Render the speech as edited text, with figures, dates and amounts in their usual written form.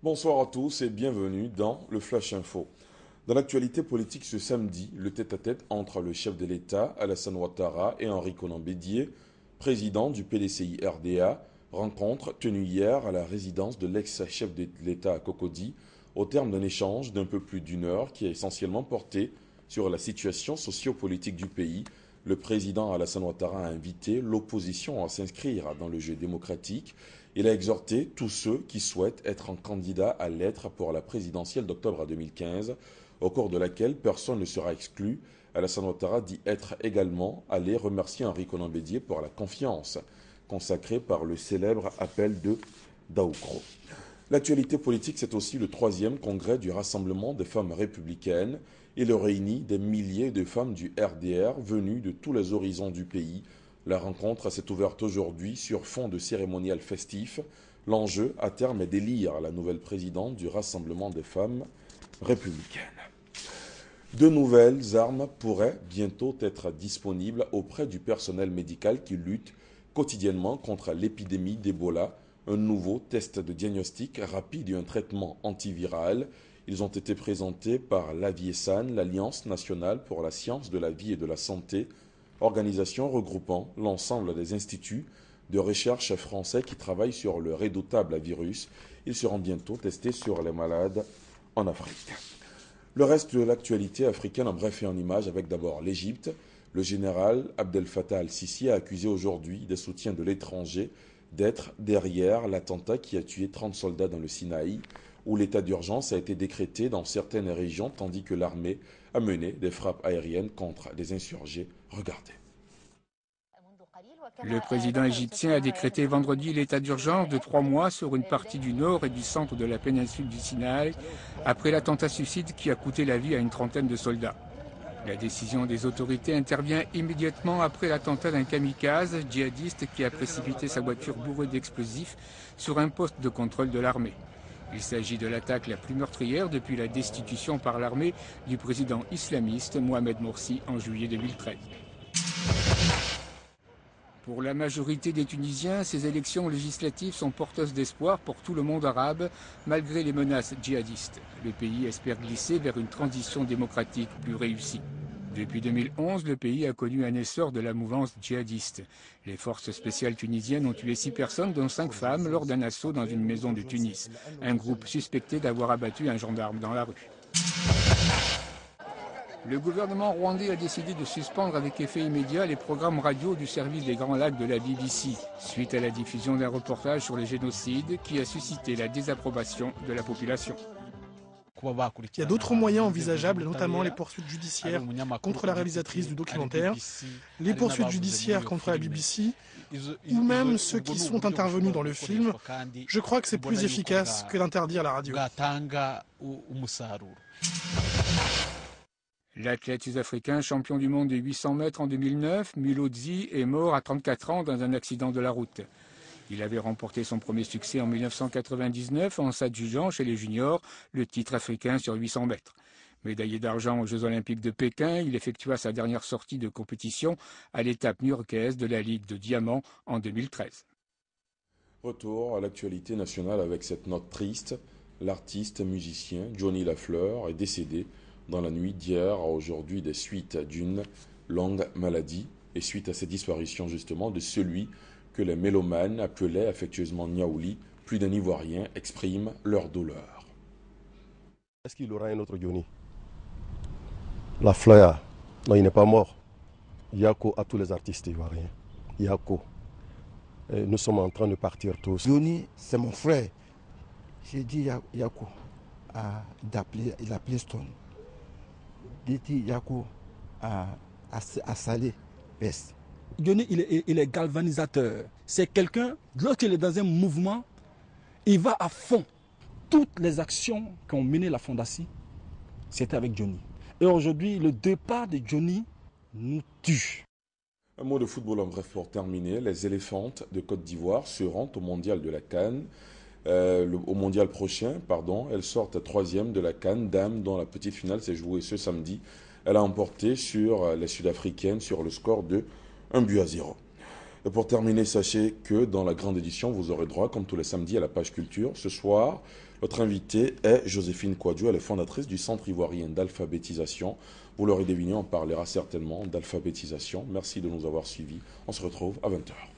Bonsoir à tous et bienvenue dans le Flash Info. Dans l'actualité politique ce samedi, le tête-à-tête entre le chef de l'État, Alassane Ouattara, et Henri Konan Bédié, président du PDCI RDA, rencontre tenue hier à la résidence de l'ex-chef de l'État à Cocody, au terme d'un échange d'un peu plus d'une heure qui a essentiellement porté sur la situation sociopolitique du pays. Le président Alassane Ouattara a invité l'opposition à s'inscrire dans le jeu démocratique. Il a exhorté tous ceux qui souhaitent être un candidat à l'être pour la présidentielle d'octobre 2015, au cours de laquelle personne ne sera exclu. Alassane Ouattara dit être également allé remercier Henri Konan Bédié pour la confiance consacrée par le célèbre appel de Daoukro. L'actualité politique, c'est aussi le 3e congrès du Rassemblement des femmes républicaines. Il réunit des milliers de femmes du RDR venues de tous les horizons du pays. La rencontre s'est ouverte aujourd'hui sur fond de cérémonial festif. L'enjeu, à terme, est d'élire la nouvelle présidente du Rassemblement des femmes républicaines. De nouvelles armes pourraient bientôt être disponibles auprès du personnel médical qui lutte quotidiennement contre l'épidémie d'Ebola. Un nouveau test de diagnostic rapide et un traitement antiviral. Ils ont été présentés par l'AVIESAN, l'Alliance nationale pour la science de la vie et de la santé, organisation regroupant l'ensemble des instituts de recherche français qui travaillent sur le redoutable virus. Ils seront bientôt testés sur les malades en Afrique. Le reste de l'actualité africaine en bref et en images avec d'abord l'Égypte. Le général Abdel Fattah al-Sisi a accusé aujourd'hui des soutiens de l'étranger d'être derrière l'attentat qui a tué 30 soldats dans le Sinaï, où l'état d'urgence a été décrété dans certaines régions, tandis que l'armée a mené des frappes aériennes contre des insurgés. Regardez. Le président égyptien a décrété vendredi l'état d'urgence de 3 mois sur une partie du nord et du centre de la péninsule du Sinaï, après l'attentat suicide qui a coûté la vie à une trentaine de soldats. La décision des autorités intervient immédiatement après l'attentat d'un kamikaze djihadiste qui a précipité sa voiture bourrée d'explosifs sur un poste de contrôle de l'armée. Il s'agit de l'attaque la plus meurtrière depuis la destitution par l'armée du président islamiste Mohamed Morsi en juillet 2013. Pour la majorité des Tunisiens, ces élections législatives sont porteuses d'espoir pour tout le monde arabe, malgré les menaces djihadistes. Le pays espère glisser vers une transition démocratique plus réussie. Depuis 2011, le pays a connu un essor de la mouvance djihadiste. Les forces spéciales tunisiennes ont tué 6 personnes, dont 5 femmes, lors d'un assaut dans une maison de Tunis. Un groupe suspecté d'avoir abattu un gendarme dans la rue. Le gouvernement rwandais a décidé de suspendre avec effet immédiat les programmes radio du service des Grands Lacs de la BBC, suite à la diffusion d'un reportage sur les génocides qui a suscité la désapprobation de la population. Il y a d'autres moyens envisageables, notamment les poursuites judiciaires contre la réalisatrice du documentaire, les poursuites judiciaires contre la BBC, ou même ceux qui sont intervenus dans le film. Je crois que c'est plus efficace que d'interdire la radio. L'athlète sud-africain champion du monde des 800 mètres en 2009, Mulodzi, est mort à 34 ans dans un accident de la route. Il avait remporté son premier succès en 1999 en s'adjugeant chez les juniors le titre africain sur 800 mètres. Médaillé d'argent aux Jeux Olympiques de Pékin, il effectua sa dernière sortie de compétition à l'étape new-yorkaise de la Ligue de Diamant en 2013. Retour à l'actualité nationale avec cette note triste. L'artiste musicien Johnny Lafleur est décédé dans la nuit d'hier à aujourd'hui des suites d'une longue maladie et suite à cette disparition justement de celui que les mélomanes appelaient affectueusement Niaouli. Plus d'un Ivoirien exprime leur douleur. Est-ce qu'il aura un autre Johnny? Lafleur, non, il n'est pas mort. Yako à tous les artistes ivoiriens. Yako. Et nous sommes en train de partir tous. Johnny, c'est mon frère. J'ai dit Yako, il a appelé Stone. J'ai dit Yako à Salé, West. Johnny, il est galvanisateur. C'est quelqu'un, lorsqu'il est dans un mouvement, il va à fond. Toutes les actions qu'ont mené la Fondation, c'était avec Johnny. Et aujourd'hui, le départ de Johnny nous tue. Un mot de football en bref pour terminer. Les éléphantes de Côte d'Ivoire seront au mondial de la CAN. Au mondial prochain, elles sortent 3e de la CAN Dames, dont la petite finale s'est jouée ce samedi. Elle a emporté sur les Sud-Africaines sur le score de 1-0. Et pour terminer, sachez que dans la grande édition, vous aurez droit, comme tous les samedis, à la page culture. Ce soir, notre invitée est Joséphine Kouadio, elle est fondatrice du Centre ivoirien d'alphabétisation. Vous l'aurez deviné, on parlera certainement d'alphabétisation. Merci de nous avoir suivis. On se retrouve à 20h.